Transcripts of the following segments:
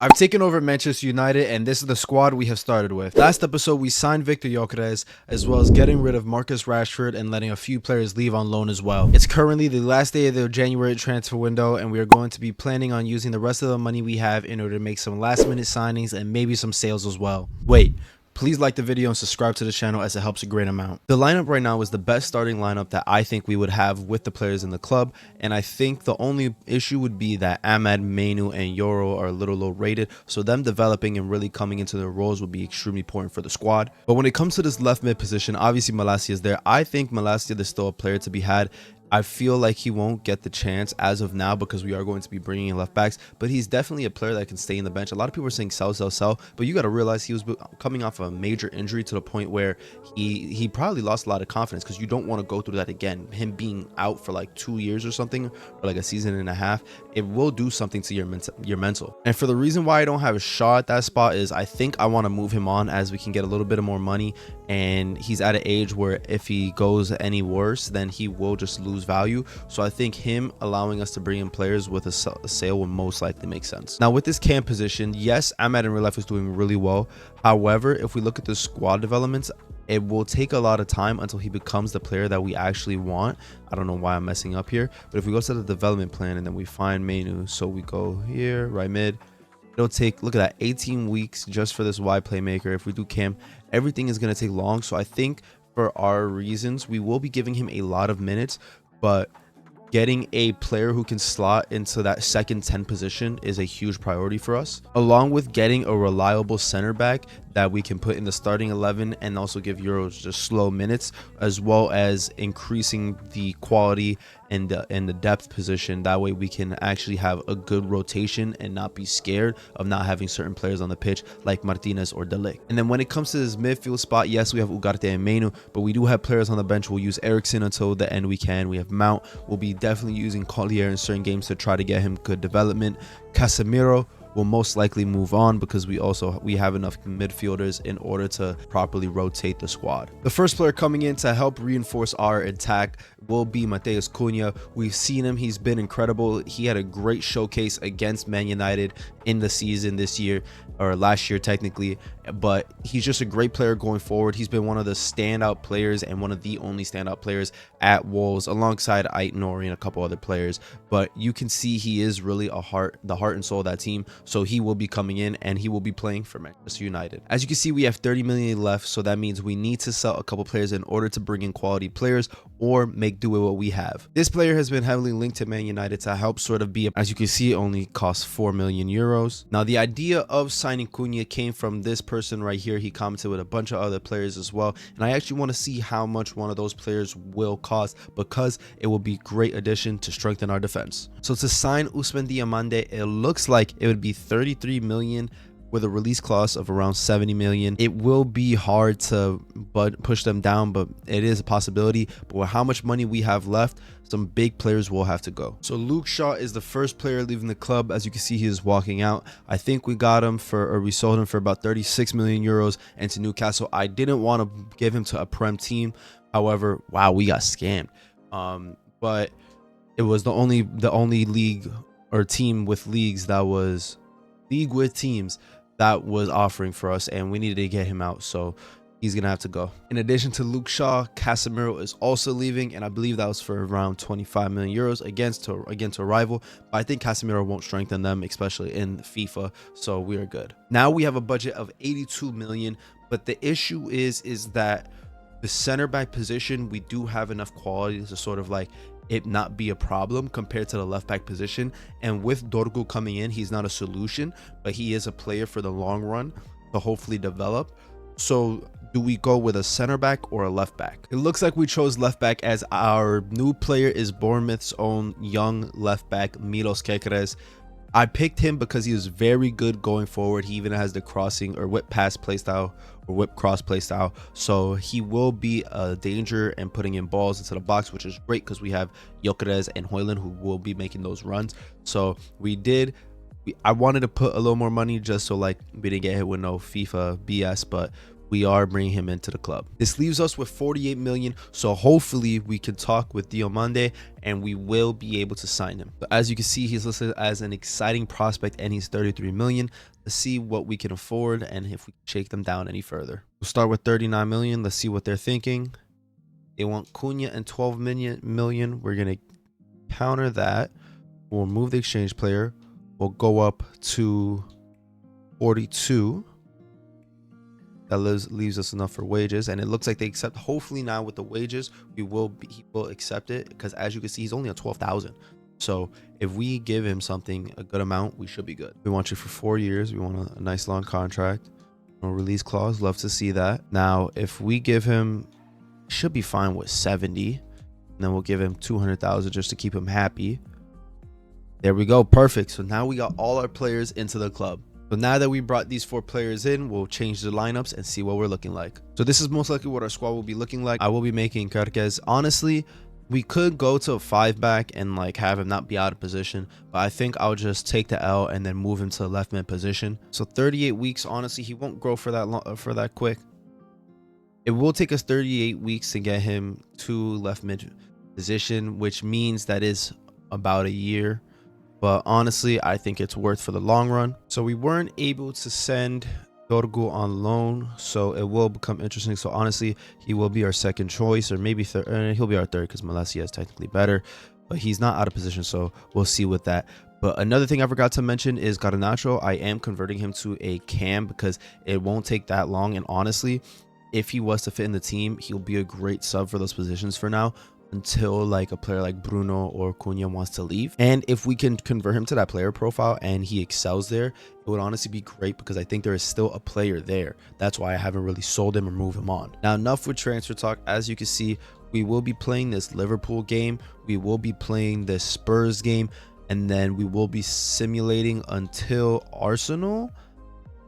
I've taken over Manchester United, and this is the squad we have started with. Last episode, we signed Victor Gyökeres, as well as getting rid of Marcus Rashford and letting a few players leave on loan as well. It's currently the last day of the January transfer window, and we are going to be planning on using the rest of the money we have in order to make some last-minute signings and maybe some sales as well. Wait. Please like the video and subscribe to the channel as it helps a great amount. The lineup right now is the best starting lineup that I think we would have with the players in the club, and I think the only issue would be that Ahmed, Mainu, and Yoro are a little low rated, so them developing and really coming into their roles would be extremely important for the squad. But when it comes to this left mid position, obviously Malacia is there. I think Malacia is still a player to be had. I feel like he won't get the chance as of now because we are going to be bringing in left backs, but he's definitely a player that can stay in the bench. A lot of people are saying sell, but you got to realize he was coming off of a major injury to the point where he probably lost a lot of confidence, because you don't want to go through that again. Him being out for like 2 years or something, or like a season and a half, it will do something to your mental. And for the reason why I don't have a shot at that spot is I think I want to move him on as we can get a little bit of more money, and he's at an age where if he goes any worse, then he will just lose value. So I think him allowing us to bring in players with a sale will most likely make sense. Now with this cam position, yes, Ahmed in real life is doing really well. However, if we look at the squad developments, it will take a lot of time until he becomes the player that we actually want. I don't know why I'm messing up here, but if we go to the development plan and then we find Mainu, so we go here, right mid, it'll take, look at that, 18 weeks just for this wide playmaker. If we do cam, everything is going to take long. So I think for our reasons, we will be giving him a lot of minutes, but getting a player who can slot into that second 10 position is a huge priority for us, along with getting a reliable center back that we can put in the starting 11 and also give Euros just slow minutes, as well as increasing the quality and the depth position. That way we can actually have a good rotation and not be scared of not having certain players on the pitch like Martinez or De Ligt. And then when it comes to this midfield spot, yes, we have Ugarte and Mainu, but we do have players on the bench. We'll use Ericsson until the end we can. We have Mount. We'll be definitely using Collier in certain games to try to get him good development. Casemiro will most likely move on because we have enough midfielders in order to properly rotate the squad. The first player coming in to help reinforce our attack will be Matheus Cunha. We've seen him. He's been incredible. He had a great showcase against Man United in the season this year, or last year technically, but he's just a great player going forward. He's been one of the standout players and one of the only standout players at Wolves, alongside Aït-Nouri and a couple other players. But you can see he is really the heart and soul of that team. So he will be coming in and he will be playing for Manchester United. As you can see, we have 30 million left, so that means we need to sell a couple players in order to bring in quality players or make do with what we have. This player has been heavily linked to Man United to help sort of be, as you can see, it only costs 4 million euros. Now the idea of signing Cunha came from this person right here. He commented with a bunch of other players as well, and I actually want to see how much one of those players will cost, because it will be great addition to strengthen our defense. So to sign Ousmane Diomande, it looks like it would be 33 million with a release clause of around 70 million. It will be hard to push them down, but it is a possibility. But with how much money we have left, some big players will have to go. So Luke Shaw is the first player leaving the club. As you can see, he is walking out. I think we got him for, or we sold him for about 36 million euros and to Newcastle. I didn't want to give him to a Prem team. However, wow, we got scammed. But it was the only league or team with leagues that was teams that was offering for us, and we needed to get him out, so he's gonna have to go. In addition to Luke Shaw, Casemiro is also leaving, and I believe that was for around 25 million euros against a rival. But I think Casemiro won't strengthen them, especially in FIFA, so we are good. Now we have a budget of 82 million, but the issue is that the center back position, we do have enough quality to sort of like it not be a problem compared to the left back position. And with Dorgu coming in, he's not a solution, but he is a player for the long run to hopefully develop. So do we go with a center back or a left back? It looks like we chose left back, as our new player is Bournemouth's own young left back, Milos Kekeres. I picked him because he was very good going forward. He even has the crossing or whip pass playstyle or whip cross playstyle. So he will be a danger and putting in balls into the box, which is great because we have Gyökeres and Højlund who will be making those runs. So I wanted to put a little more money just so like we didn't get hit with no FIFA BS, but we are bringing him into the club. This leaves us with 48 million. So hopefully we can talk with Diomande and we will be able to sign him. So as you can see, he's listed as an exciting prospect and he's 33 million. Let's see what we can afford and if we can shake them down any further. We'll start with 39 million. Let's see what they're thinking. They want Cunha and 12 million. We're going to counter that. We'll remove the exchange player. We'll go up to 42. That leaves us enough for wages, and it looks like they accept. Hopefully now with the wages he will accept it, because as you can see he's only at 12,000. So if we give him something, a good amount, we should be good. We want you for 4 years. We want a nice long contract. No release clause. Love to see that. Now if we give him, should be fine with 70, and then we'll give him 200,000 just to keep him happy. There we go. Perfect. So now we got all our players into the club. So now that we brought these 4 players in, we'll change the lineups and see what we're looking like. So this is most likely what our squad will be looking like. I will be making Carquez. Honestly, we could go to a 5-back and like have him not be out of position, but I think I'll just take the L and then move him to the left mid position. So 38 weeks, honestly, he won't grow for that quick. It will take us 38 weeks to get him to left mid position, which means that is about a year. But honestly, I think it's worth for the long run. So we weren't able to send Dorgu on loan, so it will become interesting. So honestly, he will be our second choice, or maybe third. He'll be our third because Malacia is technically better, but he's not out of position, so we'll see with that. But another thing I forgot to mention is Garnacho. I am converting him to a cam because it won't take that long. And honestly, if he was to fit in the team, he'll be a great sub for those positions for now, until like a player like Bruno or Cunha wants to leave. And if we can convert him to that player profile and he excels there, it would honestly be great, because I think there is still a player there. That's why I haven't really sold him or moved him on. Now enough with transfer talk. As you can see, we will be playing this Liverpool game, we will be playing this Spurs game, and then we will be simulating until Arsenal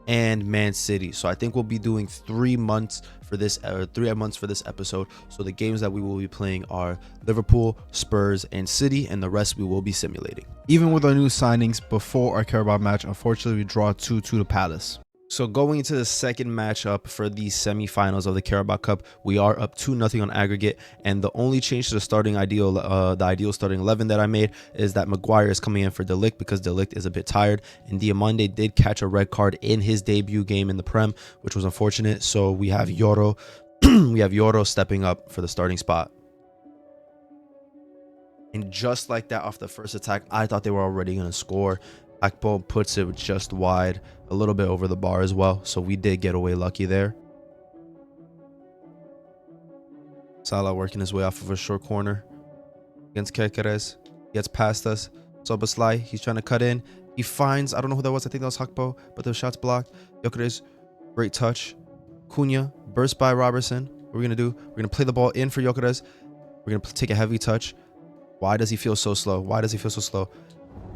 and Man City. So I think we'll be doing 3 months for this, 3 months for this episode. So the games that we will be playing are Liverpool, Spurs, and City, and the rest we will be simulating. Even with our new signings before our Carabao match, unfortunately we draw 2-2 to Palace. So going into the second matchup for the semifinals of the Carabao Cup, we are up 2-0 on aggregate, and the only change to the starting ideal, the ideal starting 11 that I made, is that Maguire is coming in for De Ligt because De Ligt is a bit tired, and Diomande did catch a red card in his debut game in the Prem, which was unfortunate. So we have Yoro, we have Yoro stepping up for the starting spot. And just like that, off the first attack, I thought they were already going to score. Akpo puts it just wide, a little bit over the bar as well, so we did get away lucky there. Salah working his way off of a short corner against Kekeres. Gets past us. Soboslai, he's trying to cut in. He finds, I don't know who that was, I think that was Hakpo, but the shot's blocked. Gyökeres, great touch. Cunha, burst by Robertson. What are we going to do? We're going to play the ball in for Gyökeres. We're going to take a heavy touch. Why does he feel so slow? Why does he feel so slow?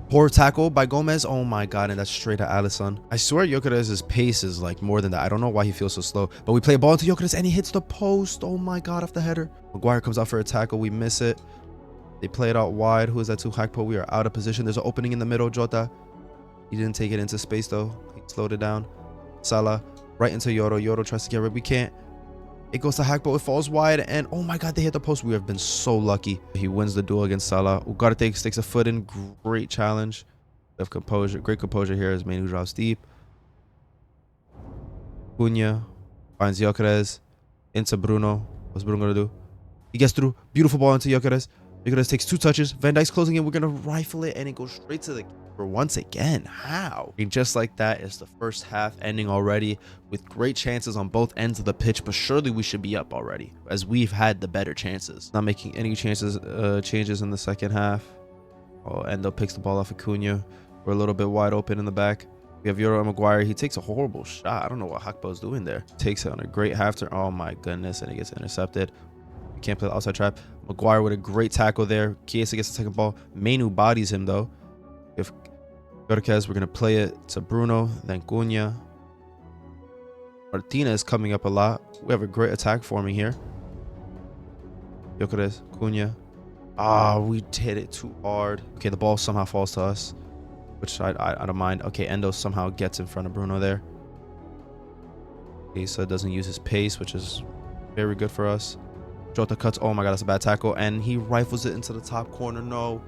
Poor tackle by Gomez. Oh my god, and that's straight at Alisson. I swear Gyökeres' pace is like more than that. I don't know why he feels so slow. But we play a ball into Gyökeres and he hits the post. Oh my god, off the header. Maguire comes out for a tackle. We miss it. They play it out wide. Who is that to Hakpo? We are out of position. There's an opening in the middle. Jota. He didn't take it into space though. He slowed it down. Salah right into Yoro. Yoro tries to get rid. We can't. It goes to Hakpo. It falls wide, and oh my god, they hit the post. We have been so lucky. He wins the duel against Salah. Ugarte sticks a foot in. Great challenge. Of composure. Great composure here as Manu drops deep. Cunha finds Gyökeres into Bruno. What's Bruno gonna do? He gets through. Beautiful ball into Gyökeres. Gyökeres takes 2 touches. Van Dijk's closing in. We're gonna rifle it, and it goes straight to the keeper once again. How? And just like that is the first half ending already, with great chances on both ends of the pitch. But surely we should be up already, as we've had the better chances. Not making any changes in the second half. Oh, Endo picks the ball off of Cunha. We're a little bit wide open in the back. We have Euro and Maguire. He takes a horrible shot. I don't know what Hakpo's doing there. Takes it on a great half turn. Oh my goodness, and it gets intercepted. We can't play the outside trap. Maguire with a great tackle there. Chiesa gets the second ball. Manu bodies him though. If Gorkez, we're gonna play it to Bruno, then Cunha. Martinez coming up a lot. We have a great attack forming here. Gyökeres, Cunha. Ah, we hit it too hard. Okay, the ball somehow falls to us, which I don't mind. Okay, Endo somehow gets in front of Bruno there. Asa doesn't use his pace, which is very good for us. Jota cuts. Oh my god, that's a bad tackle. And he rifles it into the top corner. No.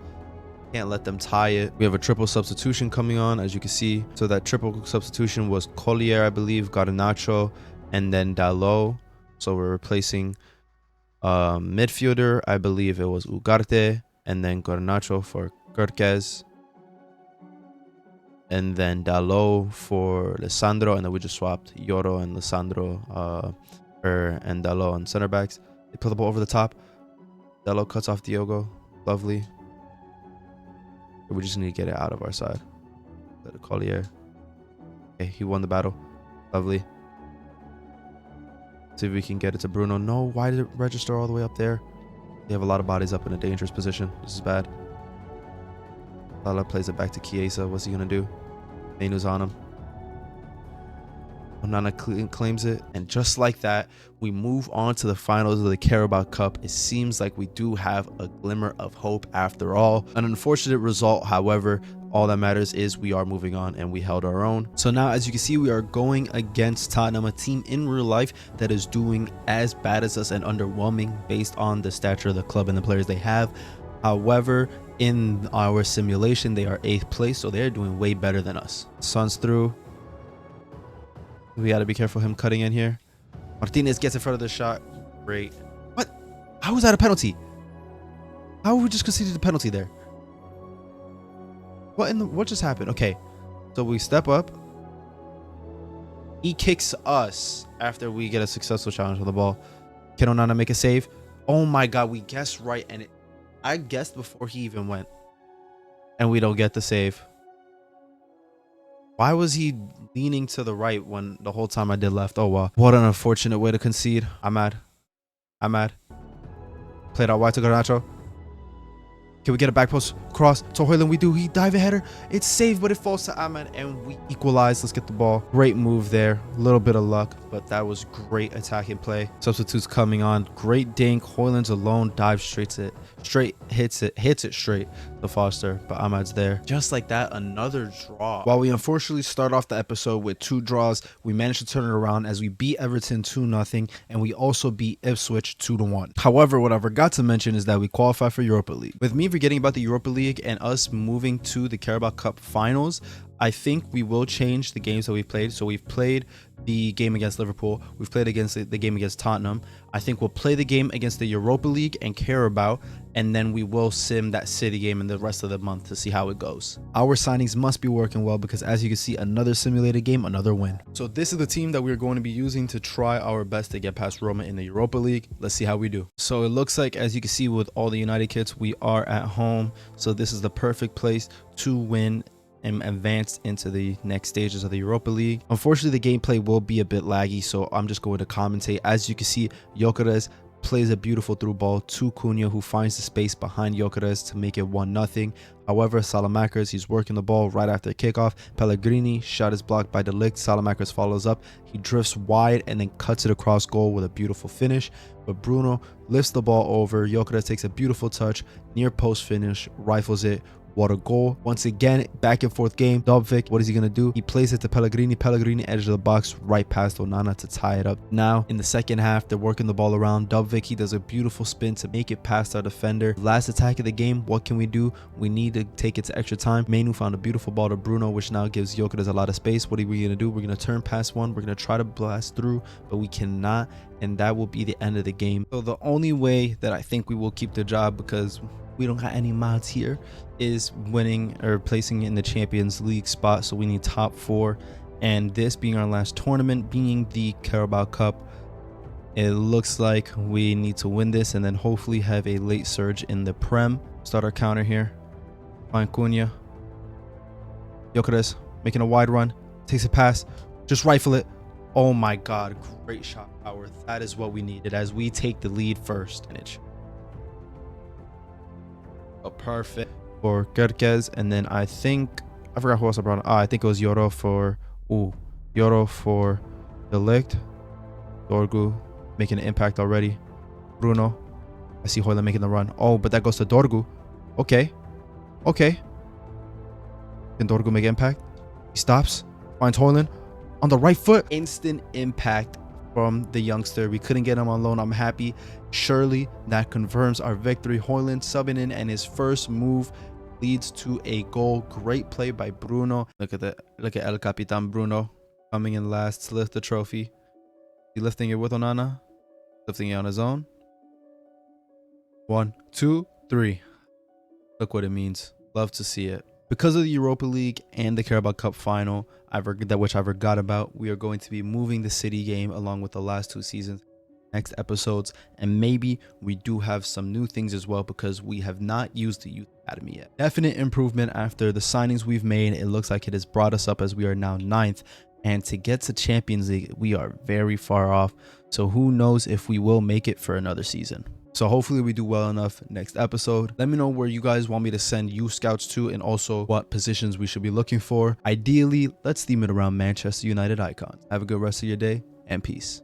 Can't let them tie it. We have a triple substitution coming on, as you can see. So that triple substitution was Collier, I believe, Garnacho, and then Dalot. So we're replacing midfielder. I believe it was Ugarte, and then Garnacho for Kerkez, and then Dalot for Lisandro, and then we just swapped Yoro and Lisandro and Dalot on center backs. They put the ball over the top. Dalot cuts off Diogo. Lovely. We just need to get it out of our side. Let it Collier. Okay, he won the battle. Lovely. See if we can get it to Bruno. No, why did it register all the way up there? They have a lot of bodies up in a dangerous position. This is bad. Lala plays it back to Chiesa. What's he going to do? Mainu's on him. Onana claims it. And just like that, we move on to the finals of the Carabao Cup. It seems like we do have a glimmer of hope after all. An unfortunate result, however, all that matters is we are moving on and we held our own. So now, as you can see, we are going against Tottenham, a team in real life that is doing as bad as us and underwhelming based on the stature of the club and the players they have. However, in our simulation, they are 8th place, so they're doing way better than us. Son's through. We got to be careful him cutting in here. Martinez gets in front of the shot. Great. What? How was that a penalty? How we just conceded the penalty there? What just happened? Okay. So we step up. He kicks us after we get a successful challenge on the ball. Can Onana make a save? Oh my god, we guessed right, and I guessed before he even went. And we don't get the save. Why was he leaning to the right when the whole time I did left? Oh, wow. What an unfortunate way to concede. I'm mad. Played out wide to Garnacho. Can we get a back post cross to Højlund? We do. He dive a header. It's saved, but it falls to Ahmed, and we equalize. Let's get the ball. Great move there. A little bit of luck, but that was great attacking play. Substitutes coming on. Great dink. Højlund's alone. Dives hits it straight to Foster, but Ahmed's there. Just like that, another draw. While we unfortunately start off the episode with 2 draws, we managed to turn it around as we beat Everton 2-0, and we also beat Ipswich 2-1. However, what I forgot to mention is that we qualify for Europa League. With me forgetting about the Europa League and us moving to the Carabao Cup finals, I think we will change the games that we played. So we've played the game against Liverpool. We've played against the game against Tottenham. I think we'll play the game against the Europa League and Carabao, and then we will sim that City game in the rest of the month to see how it goes. Our signings must be working well because, as you can see, another simulated game, another win. So this is the team that we're going to be using to try our best to get past Roma in the Europa League. Let's see how we do. So it looks like, as you can see with all the United kits, we are at home. So this is the perfect place to win and advanced into the next stages of the Europa League. Unfortunately, the gameplay will be a bit laggy, so I'm just going to commentate. As you can see, Gyökeres plays a beautiful through ball to Cunha, who finds the space behind Gyökeres to make it 1-0. However, Salamakers, he's working the ball right after kickoff. Pellegrini shot is blocked by De Ligt. Salamakers follows up. He drifts wide and then cuts it across goal with a beautiful finish. But Bruno lifts the ball over. Gyökeres takes a beautiful touch, near post finish, rifles it. What a goal. Once again, back and forth game. Dubvik, what is he going to do? He plays it to Pellegrini. Pellegrini, edge of the box, right past Onana to tie it up. Now, in the second half, they're working the ball around. Dubvik, he does a beautiful spin to make it past our defender. Last attack of the game, what can we do? We need to take it to extra time. Mainu found a beautiful ball to Bruno, which now gives Gyökeres a lot of space. What are we going to do? We're going to turn past one. We're going to try to blast through, but we cannot, and that will be the end of the game. So the only way that I think we will keep the job, because we don't got any mods here, is winning or placing in the Champions League spot. So we need top 4, and this being our last tournament, being the Carabao Cup, it looks like we need to win this and then hopefully have a late surge in the Prem. Start our counter here. Find Cunha. Gyökeres making a wide run, takes a pass, just rifle it. Oh my god, great shot power. That is what we needed as we take the lead first. Oh, perfect for Kerkez, and then I forgot who else I brought. I think it was Yoro for De Ligt. Dorgu making an impact already. Bruno, I see Højlund making the run. Oh, but that goes to Dorgu. Okay. Can Dorgu make impact? He stops, finds Højlund. on the right foot. Instant impact from the youngster. We couldn't get him on loan. I'm happy. Surely that confirms our victory. Højlund subbing in, and his first move leads to a goal. Great play by Bruno. Look at El Capitan Bruno coming in last to lift the trophy. He lifting it with Onana, lifting it on his own. 1, 2, 3. Look what it means. Love to see it. Because of the Europa League and the Carabao Cup final, which I forgot about, we are going to be moving the City game along with the last 2 seasons next episodes, and maybe we do have some new things as well because we have not used the youth academy yet. Definite improvement after the signings we've made. It looks like it has brought us up as we are now 9th, and to get to Champions League we are very far off, so who knows if we will make it for another season. So hopefully we do well enough next episode. Let me know where you guys want me to send youth scouts to, and also what positions we should be looking for. Ideally, let's theme it around Manchester United icons. Have a good rest of your day, and peace.